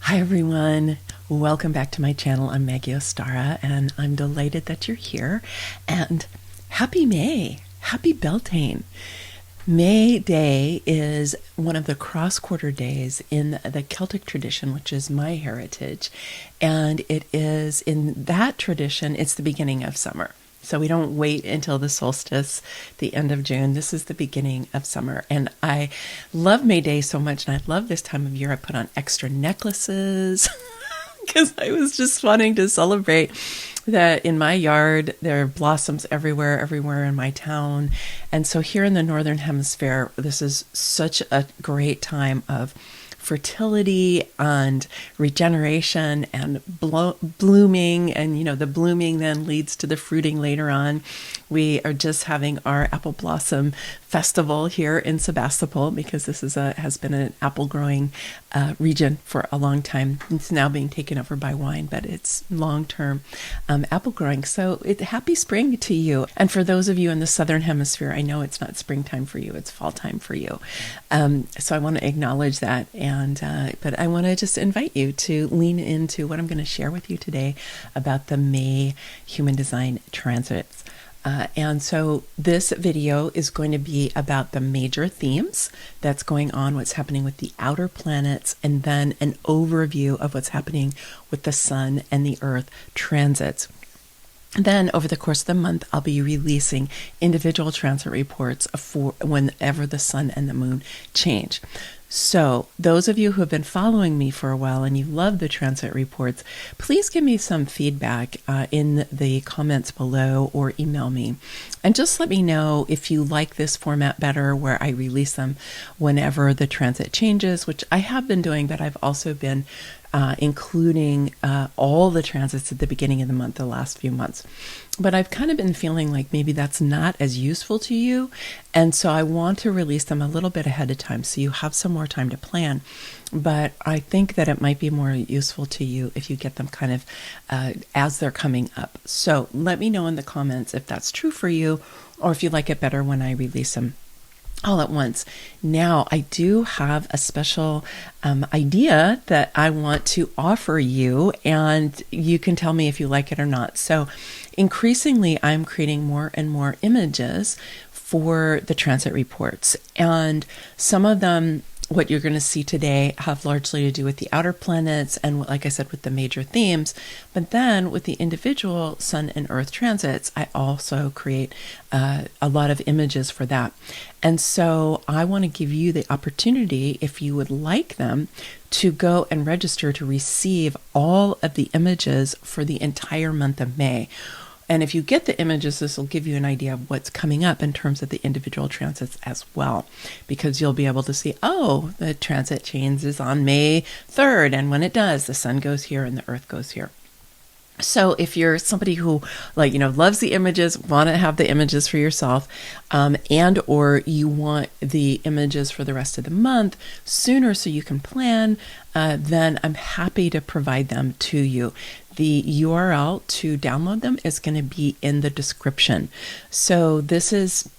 Hi everyone, welcome back to my channel. I'm Maggie Ostara and I'm delighted that you're here, and happy May, happy Beltane. May Day is one of the cross-quarter days in the Celtic tradition, which is my heritage, and it is in that tradition, it's the beginning of summer. So we don't wait until the solstice, the end of June. This is the beginning of summer. And I love May Day so much. And I love this time of year. I put on extra necklaces because I was just wanting to celebrate that in my yard, there are blossoms everywhere in my town. And so here in the Northern Hemisphere, this is such a great time of fertility and regeneration and blooming, and the blooming then leads to the fruiting later on. We are just having our apple blossom festival here in Sebastopol because this has been an apple growing region for a long time. It's now being taken over by wine, but it's long-term apple growing. So happy spring to you. And for those of you in the Southern Hemisphere, I know it's not springtime for you, it's fall time for you. So I want to acknowledge that. But I want to just invite you to lean into what I'm going to share with you today about the May human design transits. And so this video is going to be about the major themes that's going on, what's happening with the outer planets, and then an overview of what's happening with the sun and the earth transits. Then over the course of the month, I'll be releasing individual transit reports for whenever the sun and the moon change. So those of you who have been following me for a while and you love the transit reports, please give me some feedback in the comments below or email me. And just let me know if you like this format better, where I release them whenever the transit changes, which I have been doing, but I've also been including all the transits at the beginning of the month, the last few months. But I've kind of been feeling like maybe that's not as useful to you. And so I want to release them a little bit ahead of time so you have some more time to plan. But I think that it might be more useful to you if you get them kind of as they're coming up. So let me know in the comments if that's true for you, or if you like it better when I release them all at once. Now, I do have a special idea that I want to offer you, and you can tell me if you like it or not. So increasingly, I'm creating more and more images for the transit reports, and some of them, what you're going to see today, have largely to do with the outer planets and, like I said, with the major themes. But then with the individual sun and earth transits, I also create a lot of images for that. And so I want to give you the opportunity, if you would like them, to go and register to receive all of the images for the entire month of May. And if you get the images, this will give you an idea of what's coming up in terms of the individual transits as well, because you'll be able to see, oh, the transit changes on May 3rd, and when it does, the sun goes here and the earth goes here. So if you're somebody who loves the images, want to have the images for yourself, and or you want the images for the rest of the month sooner so you can plan, then I'm happy to provide them to you. The URL to download them is going to be in the description. So this is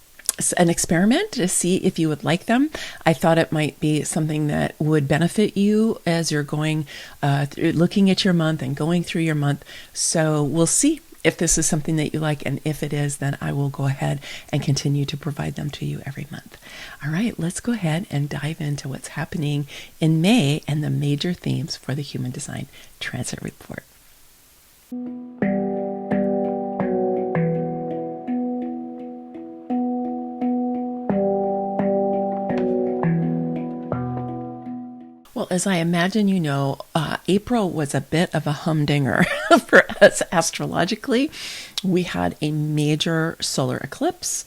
an experiment to see if you would like them. I thought it might be something that would benefit you as you're going looking at your month and going through your month. So we'll see if this is something that you like, and if it is, then I will go ahead and continue to provide them to you every month. All right, let's go ahead and dive into what's happening in May and the major themes for the Human Design Transit Report. Well, as I imagine you know, April was a bit of a humdinger for us astrologically. We had a major solar eclipse,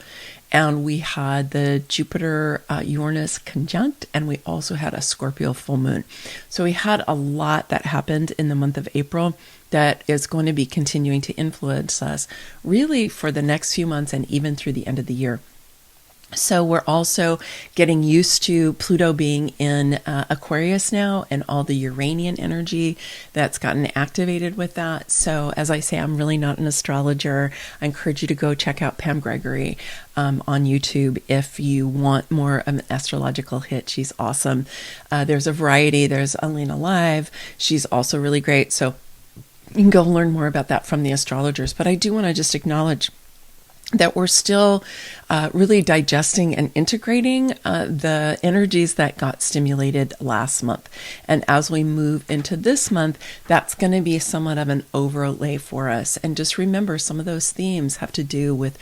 and we had the Jupiter-Uranus conjunct, and we also had a Scorpio full moon. So we had a lot that happened in the month of April that is going to be continuing to influence us really for the next few months and even through the end of the year. So we're also getting used to Pluto being in Aquarius now, and all the Uranian energy that's gotten activated with that. So as I say, I'm really not an astrologer. I encourage you to go check out Pam Gregory on YouTube if you want more of an astrological hit. She's awesome. There's a variety. There's Alina Live. She's also really great. So you can go learn more about that from the astrologers. But I do want to just acknowledge that we're still really digesting and integrating the energies that got stimulated last month. And as we move into this month, that's going to be somewhat of an overlay for us. And just remember, some of those themes have to do with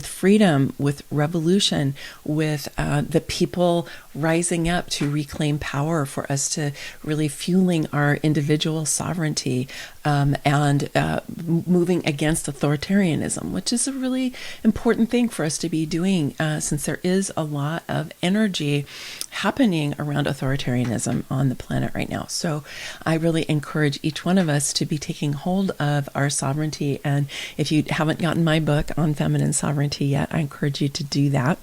freedom, with revolution, with the people rising up to reclaim power, for us to really fueling our individual sovereignty, and moving against authoritarianism, which is a really important thing for us to be doing, since there is a lot of energy happening around authoritarianism on the planet right now. So I really encourage each one of us to be taking hold of our sovereignty. And if you haven't gotten my book on feminine sovereignty yet, I encourage you to do that.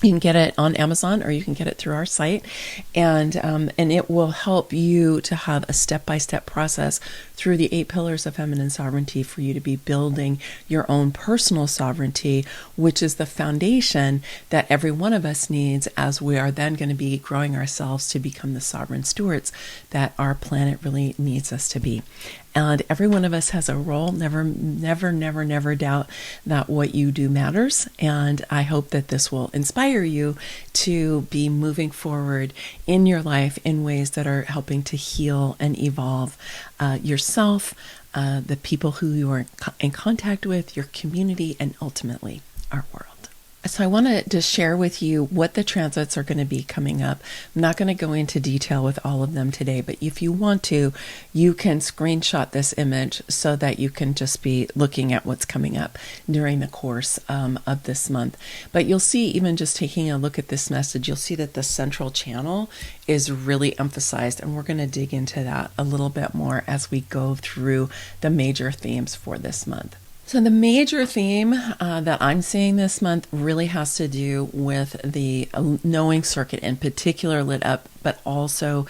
You can get it on Amazon, or you can get it through our site, and it will help you to have a step-by-step process through the 8 pillars of feminine sovereignty for you to be building your own personal sovereignty, which is the foundation that every one of us needs, as we are then going to be growing ourselves to become the sovereign stewards that our planet really needs us to be. And every one of us has a role. Never, never, never, never doubt that what you do matters. And I hope that this will inspire you to be moving forward in your life in ways that are helping to heal and evolve yourself, the people who you are in contact with, your community, and ultimately our world. So I want to just share with you what the transits are going to be coming up. I'm not going to go into detail with all of them today, but if you want to, you can screenshot this image so that you can just be looking at what's coming up during the course of this month. But you'll see, even just taking a look at this message, you'll see that the central channel is really emphasized, and we're going to dig into that a little bit more as we go through the major themes for this month. So the major theme that I'm seeing this month really has to do with the knowing circuit in particular lit up, but also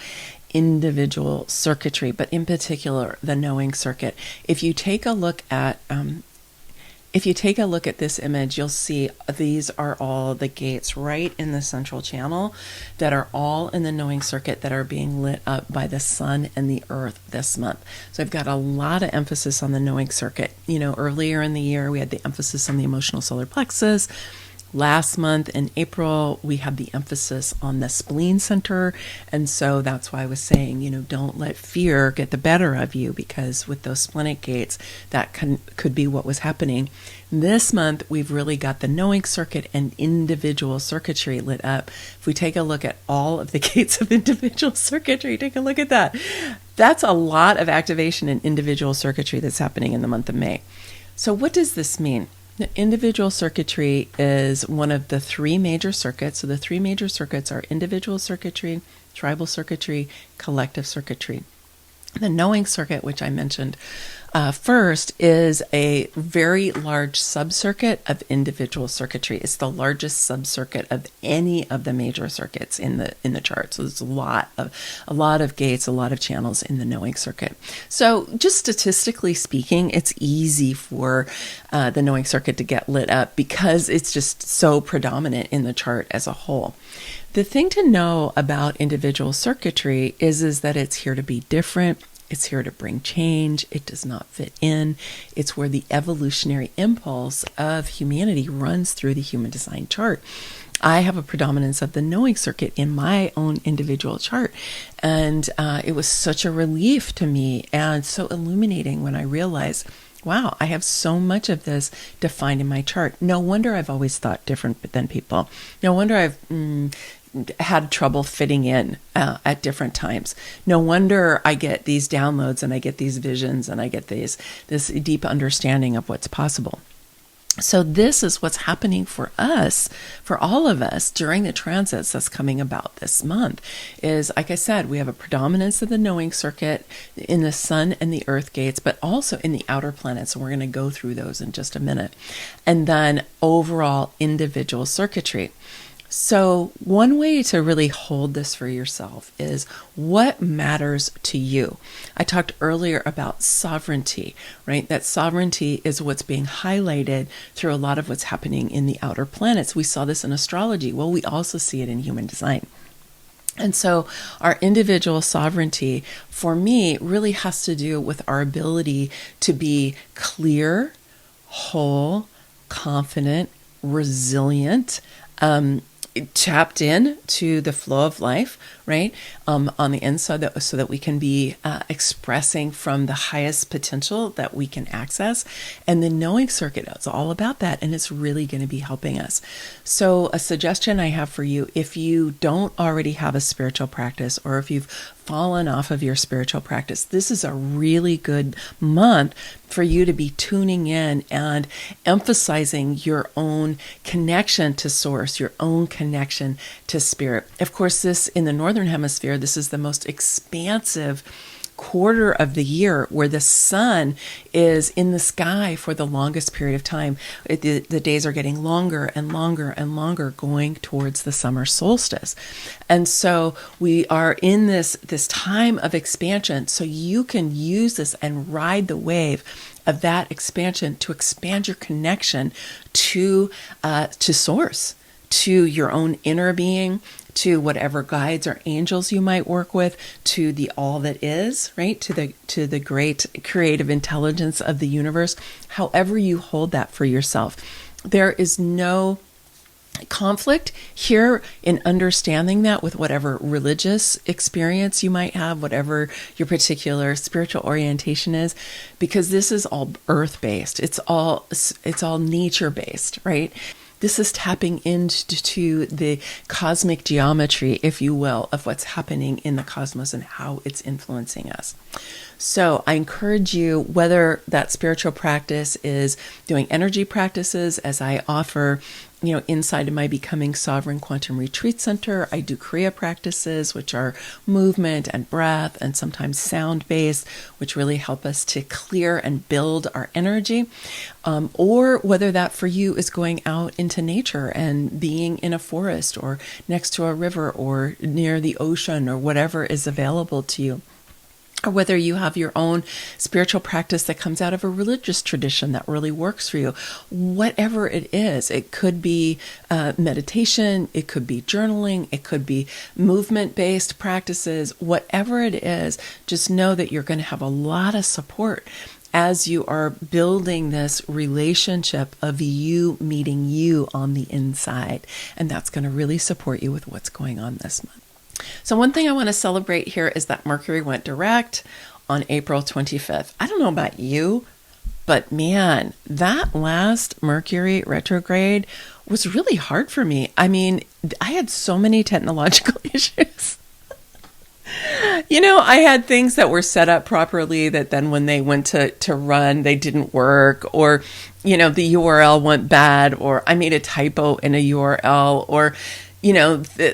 individual circuitry, but in particular the knowing circuit. If you take a look at this image, you'll see these are all the gates right in the central channel that are all in the knowing circuit that are being lit up by the sun and the earth this month. So I've got a lot of emphasis on the knowing circuit. You know, earlier in the year, we had the emphasis on the emotional solar plexus. Last month in April, we had the emphasis on the Spleen Center. And so that's why I was saying, you know, don't let fear get the better of you, because with those splenic gates, that could be what was happening. This month, we've really got the knowing circuit and individual circuitry lit up. If we take a look at all of the gates of individual circuitry, take a look at that. That's a lot of activation in individual circuitry that's happening in the month of May. So what does this mean? The individual circuitry is one of the 3 major circuits. So the 3 major circuits are individual circuitry, tribal circuitry, collective circuitry. The knowing circuit, which I mentioned first, is a very large subcircuit of individual circuitry. It's the largest subcircuit of any of the major circuits in the chart. So there's a lot of gates, a lot of channels in the knowing circuit. So just statistically speaking, it's easy for the knowing circuit to get lit up because it's just so predominant in the chart as a whole. The thing to know about individual circuitry is that it's here to be different. It's here to bring change. It does not fit in. It's where the evolutionary impulse of humanity runs through the human design chart. I have a predominance of the knowing circuit in my own individual chart. And it was such a relief to me and so illuminating when I realized, wow, I have so much of this defined in my chart. No wonder I've always thought different than people. No wonder I've had trouble fitting in at different times. No wonder I get these downloads and I get these visions and I get this deep understanding of what's possible. So this is what's happening for us, for all of us during the transits that's coming about this month is, like I said, we have a predominance of the knowing circuit in the sun and the earth gates, but also in the outer planets. And we're going to go through those in just a minute. And then overall individual circuitry. So one way to really hold this for yourself is what matters to you. I talked earlier about sovereignty, right? That sovereignty is what's being highlighted through a lot of what's happening in the outer planets. We saw this in astrology. Well, we also see it in human design. And so our individual sovereignty, for me, really has to do with our ability to be clear, whole, confident, resilient, tapped in to the flow of life, right? On the inside, so that we can be expressing from the highest potential that we can access. And the knowing circuit is all about that, and it's really going to be helping us. So a suggestion I have for you, if you don't already have a spiritual practice, or if you've fallen off of your spiritual practice, this is a really good month for you to be tuning in and emphasizing your own connection to source, your own connection to spirit. Of course, this in the Northern Hemisphere, this is the most expansive quarter of the year where the sun is in the sky for the longest period of time. The days are getting longer and longer and longer, going towards the summer solstice. And so we are in this time of expansion. So you can use this and ride the wave of that expansion to expand your connection to source, to your own inner being, to whatever guides or angels you might work with, to the all that is, right? To the great creative intelligence of the universe. However you hold that for yourself, there is no conflict here in understanding that with whatever religious experience you might have, whatever your particular spiritual orientation is, because this is all earth-based. It's all nature-based, right? This is tapping into the cosmic geometry, if you will, of what's happening in the cosmos and how it's influencing us. So I encourage you, whether that spiritual practice is doing energy practices, as I offer, inside of my Becoming Sovereign Quantum Retreat Center, I do Kriya practices, which are movement and breath and sometimes sound-based, which really help us to clear and build our energy. Or whether that for you is going out into nature and being in a forest or next to a river or near the ocean or whatever is available to you. Or whether you have your own spiritual practice that comes out of a religious tradition that really works for you. Whatever it is, it could be meditation, it could be journaling, it could be movement-based practices. Whatever it is, just know that you're going to have a lot of support as you are building this relationship of you meeting you on the inside. And that's going to really support you with what's going on this month. So one thing I want to celebrate here is that Mercury went direct on April 25th. I don't know about you, but man, that last Mercury retrograde was really hard for me. I mean, I had so many technological issues. I had things that were set up properly that then when they went to run, they didn't work, or, the URL went bad, or I made a typo in a URL, or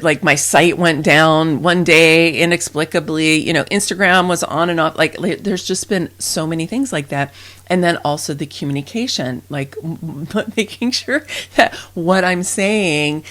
like my site went down one day inexplicably, Instagram was on and off. Like there's just been so many things like that. And then also the communication, like making sure that what I'm saying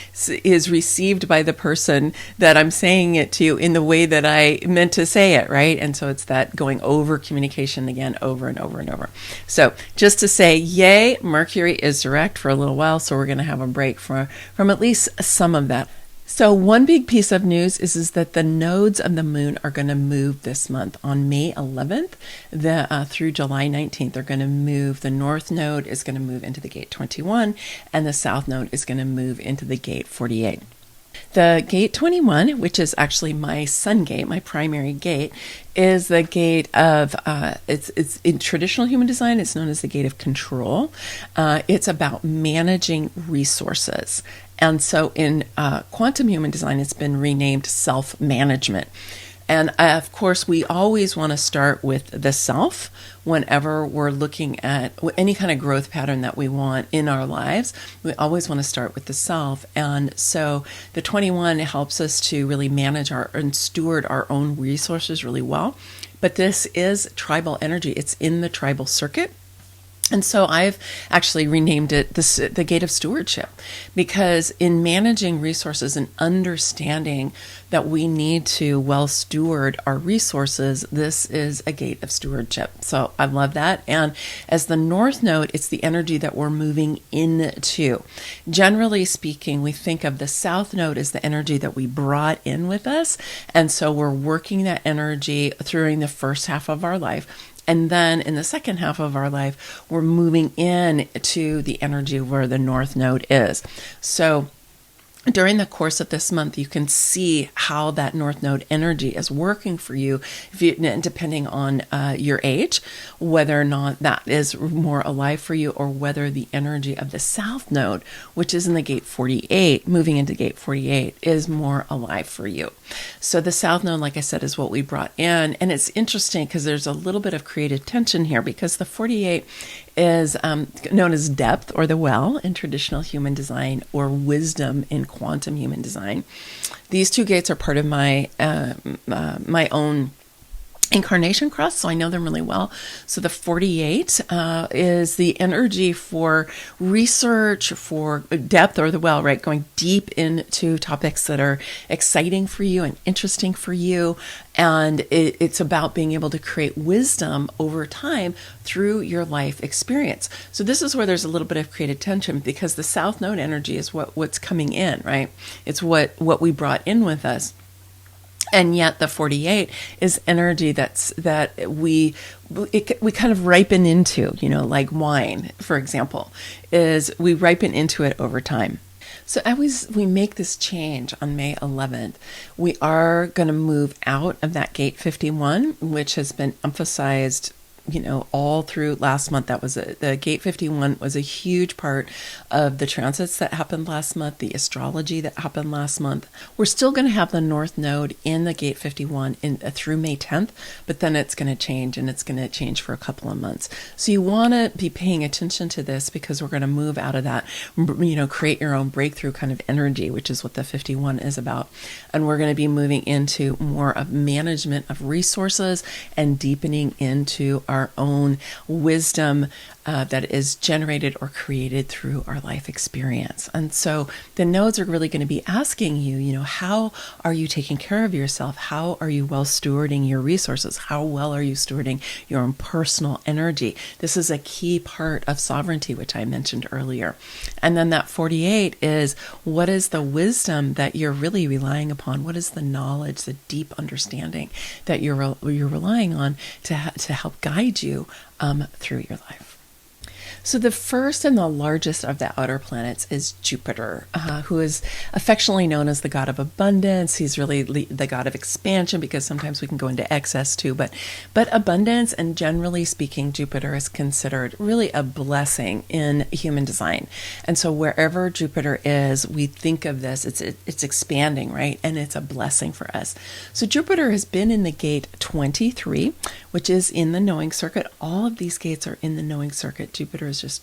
is received by the person that I'm saying it to in the way that I meant to say it, right? And so it's that going over communication again, over and over and over. So just to say, yay, Mercury is direct for a little while, so we're going to have a break from at least some of that. So one big piece of news is that the nodes of the moon are going to move this month. On May 11th through July 19th, they're going to move. The north node is going to move into the gate 21, and the south node is going to move into the gate 48. The gate 21, which is actually my sun gate, my primary gate, is the gate of, it's in traditional human design, it's known as the gate of control. It's about managing resources. And so in quantum human design, it's been renamed self-management. And of course, we always want to start with the self whenever we're looking at any kind of growth pattern that we want in our lives. We always want to start with the self. And so the 21 helps us to really manage and steward our own resources really well. But this is tribal energy. It's in the tribal circuit. And so I've actually renamed it the Gate of Stewardship, because in managing resources and understanding that we need to well steward our resources, this is a gate of stewardship. So I love that. And as the North Node, it's the energy that we're moving into. Generally speaking, we think of the South Node as the energy that we brought in with us. And so we're working that energy during the first half of our life. And then in the second half of our life, we're moving in to the energy where the North Node is. So during the course of this month, you can see how that North Node energy is working for you, depending on your age, whether or not that is more alive for you, or whether the energy of the South Node, which is in the Gate 48, moving into Gate 48, is more alive for you. So the South Node, like I said, is what we brought in. And it's interesting because there's a little bit of creative tension here, because the 48 is known as depth, or the well, in traditional human design, or wisdom in quantum human design. These two gates are part of my my own incarnation cross, so I know them really well. So the 48 is the energy for research, for depth, or the well, right? Going deep into topics that are exciting for you and interesting for you. And it's about being able to create wisdom over time through your life experience. So this is where there's a little bit of creative tension, because the South Node energy is what's coming in, right? It's what we brought in with us. And yet the 48 is energy that we kind of ripen into, like wine, for example, is we ripen into it over time. So as we make this change on May 11th, we are going to move out of that Gate 51, which has been emphasized all through last month. That was the Gate 51 was a huge part of the transits that happened last month, the astrology that happened last month. We're still going to have the North Node in the Gate 51 through May 10th, but then it's going to change, and it's going to change for a couple of months. So you want to be paying attention to this, because we're going to move out of that, create your own breakthrough kind of energy, which is what the 51 is about. And we're going to be moving into more of management of resources and deepening into our own wisdom that is generated or created through our life experience. And so the nodes are really going to be asking you, how are you taking care of yourself? How are you well stewarding your resources? How well are you stewarding your own personal energy? This is a key part of sovereignty, which I mentioned earlier. And then that 48 is, what is the wisdom that you're really relying upon? What is the knowledge, the deep understanding that you're relying on to help guide you through your life? So the first and the largest of the outer planets is Jupiter, who is affectionately known as the god of abundance. He's really the god of expansion, because sometimes we can go into excess too. But abundance, and generally speaking, Jupiter is considered really a blessing in human design. And so wherever Jupiter is, we think of this, it's expanding, right? And it's a blessing for us. So Jupiter has been in the Gate 23, which is in the knowing circuit. All of these gates are in the knowing circuit. Jupiter is just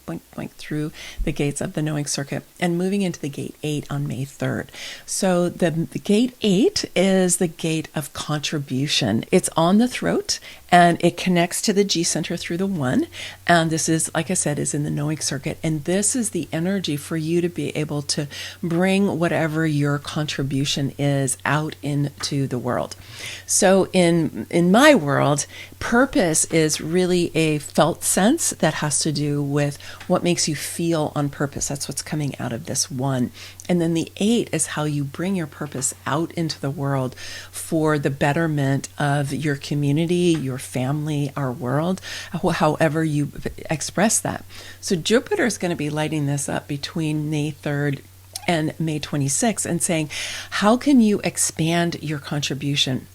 point through the gates of the knowing circuit, and moving into the Gate 8 on May 3rd. So the Gate 8 is the gate of contribution. It's on the throat, and it connects to the G center through the 1. And this is, like I said, is in the knowing circuit. And this is the energy for you to be able to bring whatever your contribution is out into the world. So in my world, purpose is really a felt sense that has to do with what makes you feel on purpose. That's what's coming out of this 1. And then the 8 is how you bring your purpose out into the world for the betterment of your community, your family, our world, however you express that. So Jupiter is going to be lighting this up between May 3rd and May 26th, and saying, how can you expand your contribution?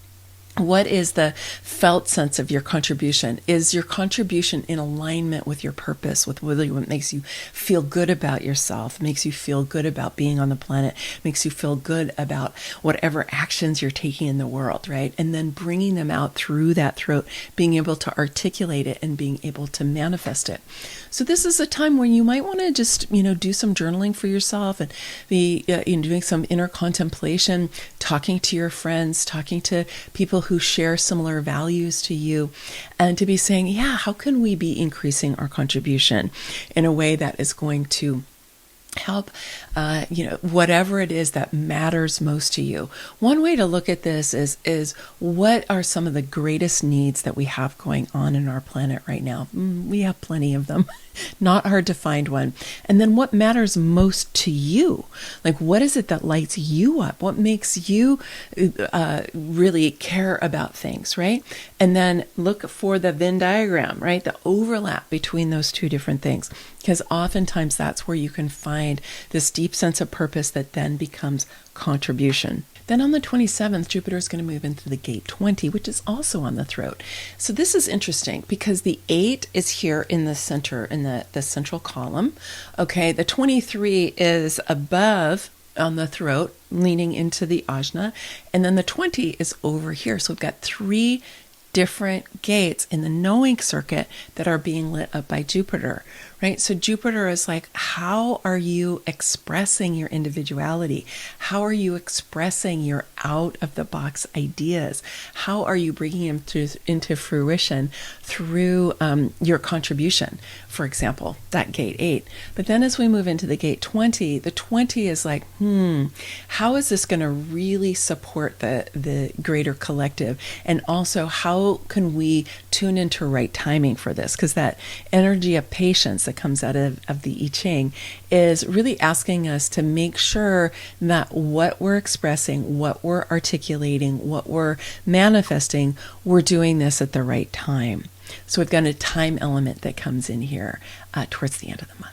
What is the felt sense of your contribution? Is your contribution in alignment with your purpose, with really what makes you feel good about yourself, makes you feel good about being on the planet, makes you feel good about whatever actions you're taking in the world, right? And then bringing them out through that throat, being able to articulate it and being able to manifest it. So this is a time when you might want to just, do some journaling for yourself and be doing some inner contemplation, talking to your friends, talking to people who share similar values to you, and to be saying, yeah, how can we be increasing our contribution in a way that is going to help, whatever it is that matters most to you. One way to look at this is what are some of the greatest needs that we have going on in our planet right now? We have plenty of them. Not hard to find one. And then what matters most to you? Like, what is it that lights you up? What makes you really care about things, right? And then look for the Venn diagram, right? The overlap between those two different things. Because oftentimes that's where you can find this deep sense of purpose that then becomes contribution. Then on the 27th, Jupiter is going to move into the gate 20, which is also on the throat. So this is interesting because the 8 is here in the center, in the central column. Okay, the 23 is above on the throat, leaning into the ajna. And then the 20 is over here. So we've got 3 different gates in the knowing circuit that are being lit up by Jupiter, right? So Jupiter is like, how are you expressing your individuality? How are you expressing your out of the box ideas? How are you bringing them into fruition through your contribution? For example, that gate 8. But then as we move into the gate 20, the 20 is like, how is this going to really support the greater collective? And also, how can we tune into right timing for this? Because that energy of patience that comes out of the I Ching is really asking us to make sure that what we're expressing, what we're articulating, what we're manifesting, we're doing this at the right time. So we've got a time element that comes in here towards the end of the month.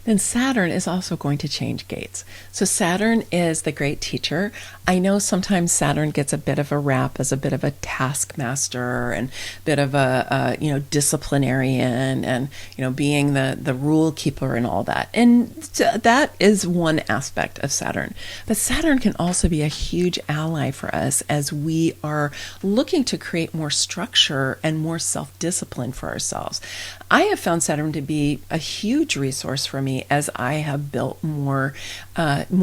Then Saturn is also going to change gates. So Saturn is the great teacher. I know sometimes Saturn gets a bit of a rap as a bit of a taskmaster and a bit of a disciplinarian and, being the rule keeper and all that. And that is one aspect of Saturn. But Saturn can also be a huge ally for us as we are looking to create more structure and more self-discipline for ourselves. I have found Saturn to be a huge resource for me as I have built more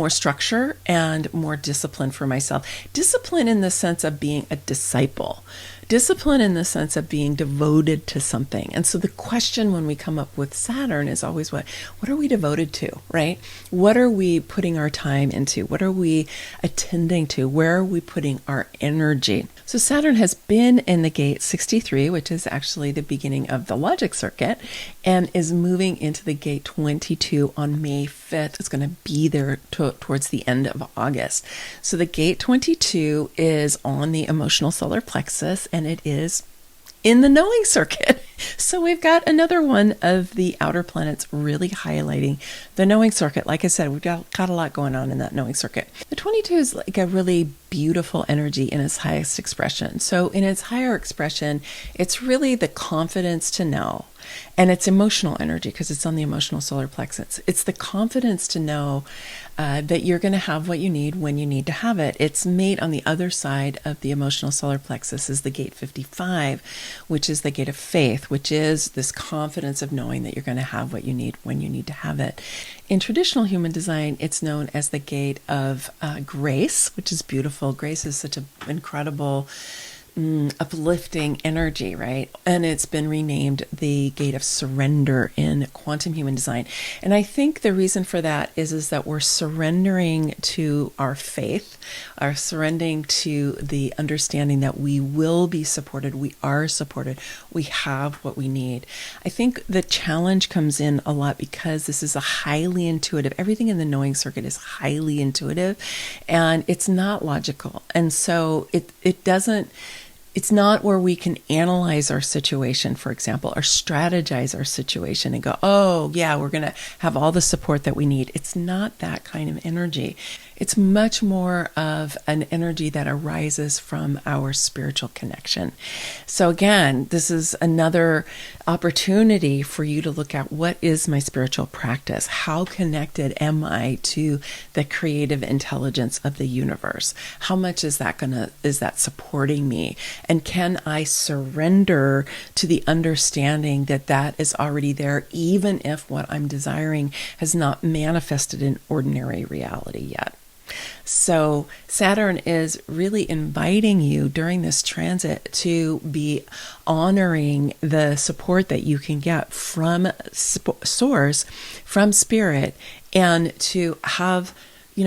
structure and more discipline for myself. Discipline in the sense of being a disciple. Discipline in the sense of being devoted to something. And so the question when we come up with Saturn is always what are we devoted to, right? What are we putting our time into? What are we attending to? Where are we putting our energy? So Saturn has been in the gate 63, which is actually the beginning of the logic circuit, and is moving into the gate 22 on May 5th. It's going to be there towards the end of August. So the gate 22 is on the emotional solar plexus, and it is in the knowing circuit. So we've got another one of the outer planets really highlighting the knowing circuit. Like I said, we've got a lot going on in that knowing circuit. The 22 is like a really beautiful energy in its highest expression. So in its higher expression, it's really the confidence to know. And it's emotional energy because it's on the emotional solar plexus. It's the confidence to know that you're going to have what you need when you need to have it. It's made on the other side of the emotional solar plexus is the gate 55, which is the gate of faith, which is this confidence of knowing that you're going to have what you need when you need to have it. In traditional human design, it's known as the gate of grace, which is beautiful. Grace is such an incredible uplifting energy, right? And it's been renamed the gate of surrender in quantum human design. And I think the reason for that is that we're surrendering to our faith, are surrendering to the understanding that we will be supported, we are supported, we have what we need. I think the challenge comes in a lot because this is a highly intuitive, everything in the knowing circuit is highly intuitive and it's not logical. And so it doesn't It's not where we can analyze our situation, for example, or strategize our situation and go, oh, yeah, we're going to have all the support that we need. It's not that kind of energy. It's much more of an energy that arises from our spiritual connection. So again, this is another opportunity for you to look at, what is my spiritual practice? How connected am I to the creative intelligence of the universe? How much is that supporting me? And can I surrender to the understanding that that is already there, even if what I'm desiring has not manifested in ordinary reality yet? So Saturn is really inviting you during this transit to be honoring the support that you can get from source, from spirit, and to have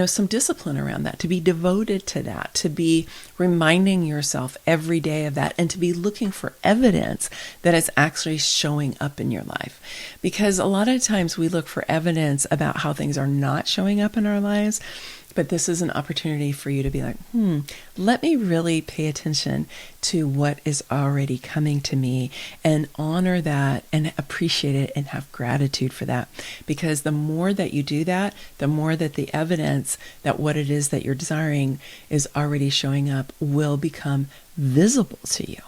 some discipline around that, to be devoted to that, to be reminding yourself every day of that, and to be looking for evidence that is actually showing up in your life. Because a lot of times we look for evidence about how things are not showing up in our lives. But this is an opportunity for you to be like, let me really pay attention to what is already coming to me and honor that and appreciate it and have gratitude for that. Because the more that you do that, the more that the evidence that what it is that you're desiring is already showing up will become visible to you.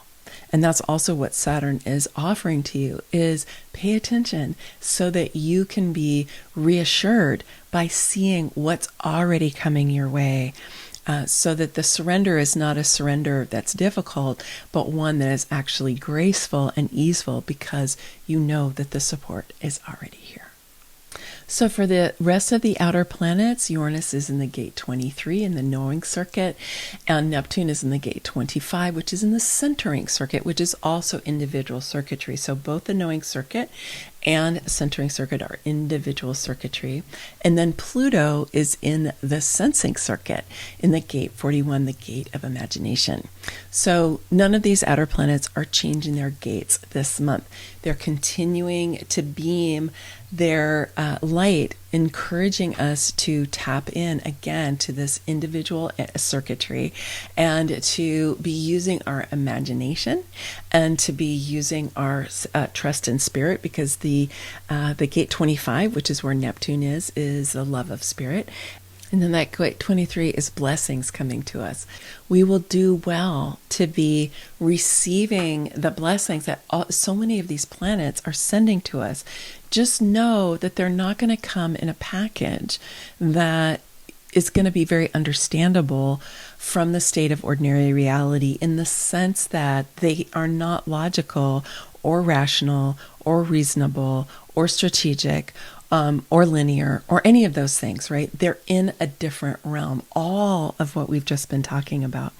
And that's also what Saturn is offering to you, is pay attention so that you can be reassured by seeing what's already coming your way, so that the surrender is not a surrender that's difficult, but one that is actually graceful and easeful, because you know that the support is already here. So for the rest of the outer planets, Uranus is in the gate 23 in the knowing circuit, and Neptune is in the gate 25, which is in the centering circuit, which is also individual circuitry. So both the knowing circuit and centering circuit are individual circuitry. And then Pluto is in the sensing circuit in the gate 41, the gate of imagination. So none of these outer planets are changing their gates this month. They're continuing to beam their light, encouraging us to tap in again to this individual circuitry, and to be using our imagination, and to be using our trust in spirit, because the gate 25, which is where Neptune is the love of spirit. And then that gate 23 is blessings coming to us. We will do well to be receiving the blessings that so many of these planets are sending to us. Just know that they're not going to come in a package that is going to be very understandable from the state of ordinary reality, in the sense that they are not logical or rational or reasonable or strategic or linear or any of those things, right? They're in a different realm, all of what we've just been talking about.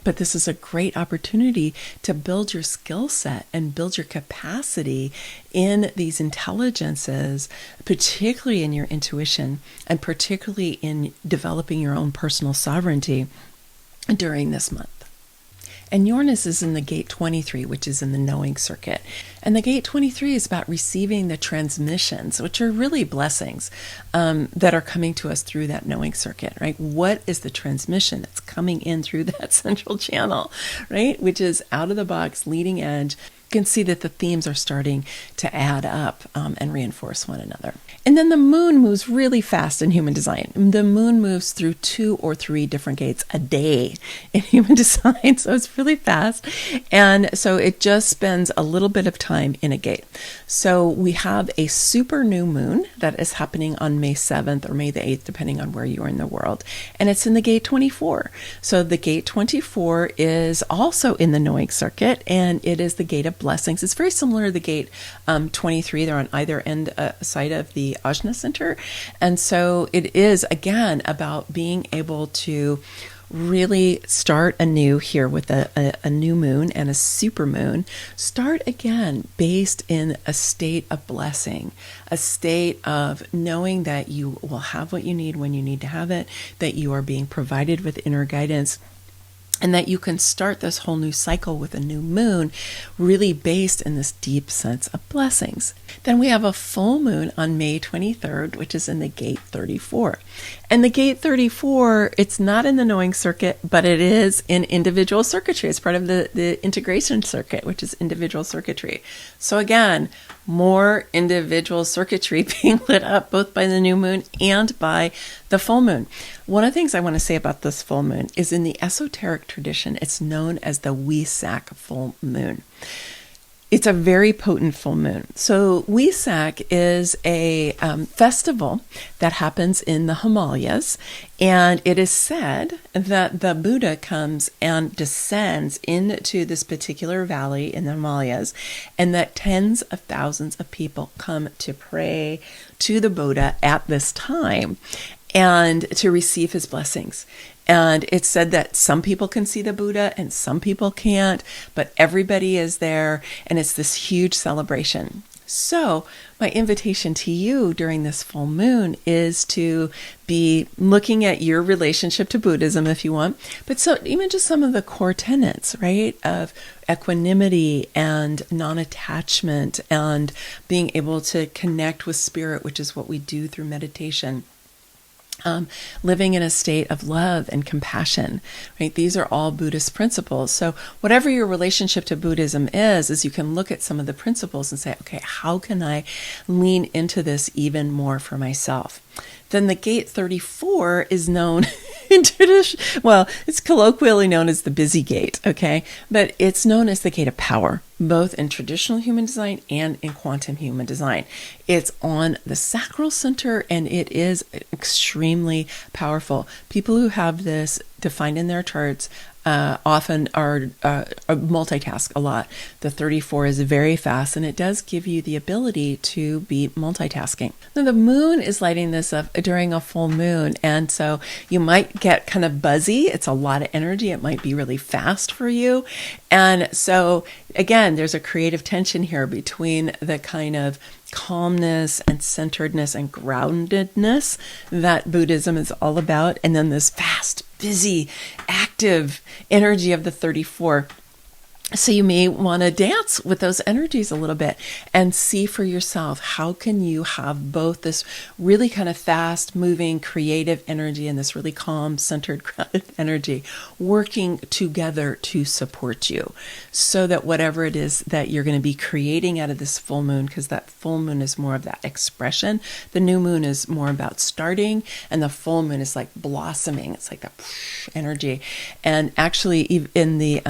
But this is a great opportunity to build your skill set and build your capacity in these intelligences, particularly in your intuition, and particularly in developing your own personal sovereignty during this month. And Uranus is in the gate 23, which is in the knowing circuit. And the gate 23 is about receiving the transmissions, which are really blessings that are coming to us through that knowing circuit, right? What is the transmission that's coming in through that central channel, right? Which is out of the box, leading edge. You can see that the themes are starting to add up and reinforce one another. And then the moon moves really fast in human design. The moon moves through 2 or 3 different gates a day in human design, so it's really fast. And so it just spends a little bit of time in a gate. So we have a super new moon that is happening on May 7th or May the 8th, depending on where you are in the world. And it's in the gate 24. So the gate 24 is also in the knowing circuit, and it is the gate of blessings. It's very similar to the gate 23. They're on either end side of the Ajna Center. And so it is, again, about being able to really start anew here with a new moon and a super moon. Start again based in a state of blessing, a state of knowing that you will have what you need when you need to have it, that you are being provided with inner guidance, And that you can start this whole new cycle with a new moon, really based in this deep sense of blessings. Then we have a full moon on May 23rd, which is in the gate 34. And the gate 34, it's not in the knowing circuit, but it is in individual circuitry. It's part of the integration circuit, which is individual circuitry. So again, more individual circuitry being lit up both by the new moon and by the full moon. One of the things I want to say about this full moon is in the esoteric tradition, it's known as the Wesak full moon. It's a very potent full moon. So Wesak is a festival that happens in the Himalayas, and it is said that the Buddha comes and descends into this particular valley in the Himalayas, and that tens of thousands of people come to pray to the Buddha at this time and to receive his blessings. And it's said that some people can see the Buddha and some people can't, but everybody is there, and it's this huge celebration. So my invitation to you during this full moon is to be looking at your relationship to Buddhism if you want, but so even just some of the core tenets, right, of equanimity and non-attachment and being able to connect with spirit, which is what we do through meditation. Living in a state of love and compassion, right? These are all Buddhist principles. So whatever your relationship to Buddhism is you can look at some of the principles and say, okay, how can I lean into this even more for myself? Then the gate 34 is known in tradition, well, it's colloquially known as the busy gate, okay? But it's known as the gate of power, both in traditional human design and in quantum human design. It's on the sacral center, and it is extremely powerful. People who have this defined in their charts often are multitask a lot. The 34 is very fast, and it does give you the ability to be multitasking. Now, the moon is lighting this up during a full moon, and so you might get kind of buzzy. It's a lot of energy. It might be really fast for you. And so, again, there's a creative tension here between the kind of calmness and centeredness and groundedness that Buddhism is all about, and then this fast, busy, active energy of the 34. So you may want to dance with those energies a little bit and see for yourself, how can you have both this really kind of fast moving creative energy and this really calm, centered, grounded energy working together to support you, so that whatever it is that you're going to be creating out of this full moon, because that full moon is more of that expression. The new moon is more about starting, and the full moon is like blossoming. It's like that energy. And actually in the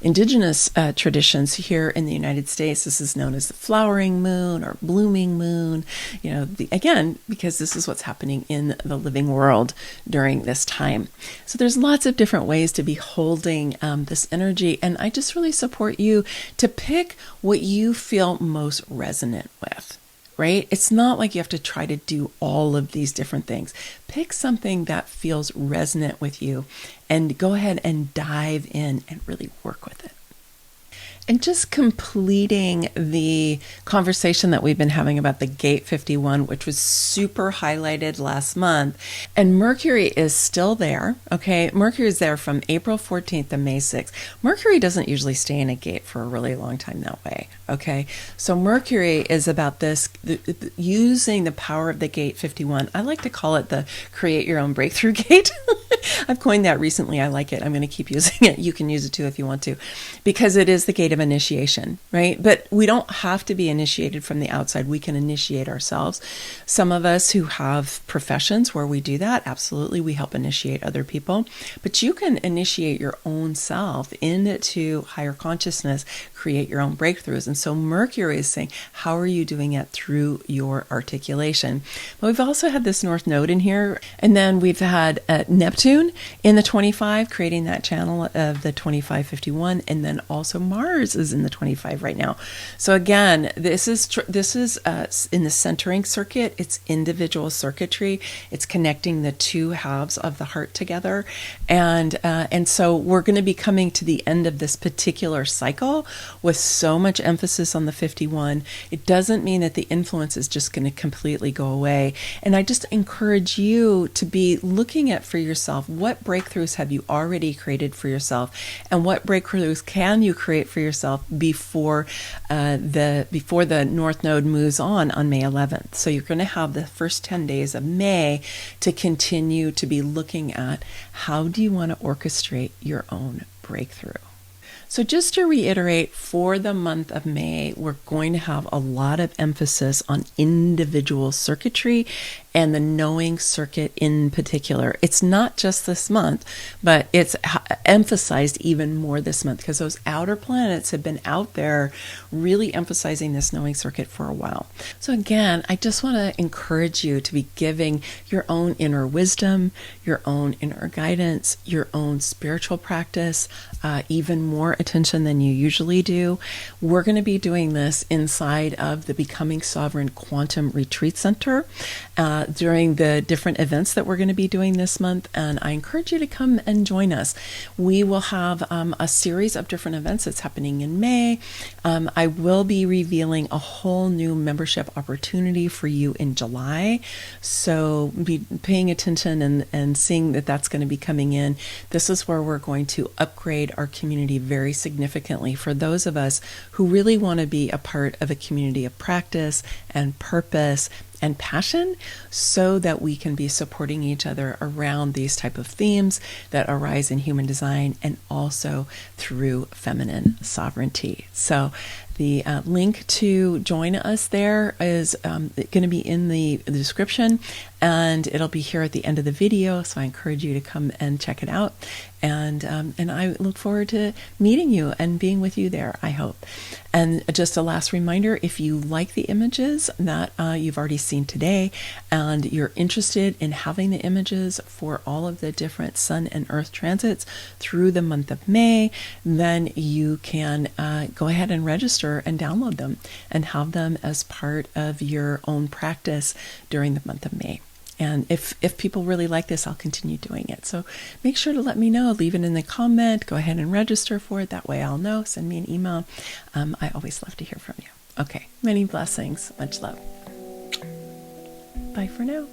indigenous traditions here in the United States, this is known as the flowering moon or blooming moon, again, because this is what's happening in the living world during this time. So there's lots of different ways to be holding this energy, and I just really support you to pick what you feel most resonant with. Right? It's not like you have to try to do all of these different things. Pick something that feels resonant with you and go ahead and dive in and really work with it. And just completing the conversation that we've been having about the gate 51, which was super highlighted last month. And Mercury is still there, okay? Mercury is there from April 14th to May 6th. Mercury doesn't usually stay in a gate for a really long time that way, okay? So Mercury is about this, using the power of the gate 51. I like to call it the create your own breakthrough gate. I've coined that recently. I like it. I'm going to keep using it. You can use it too if you want to, because it is the gate of initiation, right? But we don't have to be initiated from the outside. We can initiate ourselves. Some of us who have professions where we do that, absolutely, we help initiate other people. But you can initiate your own self into higher consciousness, create your own breakthroughs. And so Mercury is saying, how are you doing it through your articulation? But we've also had this North Node in here, and then we've had Neptune in the 25, creating that channel of the 2551, and then also Mars Mars is in the 25 right now. So again, this is in the centering circuit. It's individual circuitry. It's connecting the two halves of the heart together, and so we're going to be coming to the end of this particular cycle with so much emphasis on the 51. It doesn't mean that the influence is just going to completely go away. And I just encourage you to be looking at for yourself, what breakthroughs have you already created for yourself, and what breakthroughs can you create for yourself before the North Node moves on May 11th. So you're going to have the first 10 days of May to continue to be looking at how do you want to orchestrate your own breakthrough. So just to reiterate, for the month of May, we're going to have a lot of emphasis on individual circuitry and the knowing circuit in particular. It's not just this month, but it's emphasized even more this month because those outer planets have been out there really emphasizing this knowing circuit for a while. So again, I just want to encourage you to be giving your own inner wisdom, your own inner guidance, your own spiritual practice, even more attention than you usually do. We're going to be doing this inside of the Becoming Sovereign Quantum Retreat Center during the different events that we're going to be doing this month, and I encourage you to come and join us. We will have a series of different events that's happening in May. I will be revealing a whole new membership opportunity for you in July, so be paying attention and seeing that that's going to be coming in. This is where we're going to upgrade our community very significantly for those of us who really want to be a part of a community of practice and purpose and passion, so that we can be supporting each other around these type of themes that arise in human design and also through feminine sovereignty. So the link to join us there is going to be in the description, and it'll be here at the end of the video. So I encourage you to come and check it out. And I look forward to meeting you and being with you there, I hope. And just a last reminder, if you like the images that you've already seen today, and you're interested in having the images for all of the different Sun and Earth transits through the month of May, then you can go ahead and register and download them and have them as part of your own practice during the month of May. And if people really like this, I'll continue doing it. So make sure to let me know. Leave it in the comment. Go ahead and register for it. That way I'll know. Send me an email. I always love to hear from you. Okay. Many blessings. Much love. Bye for now.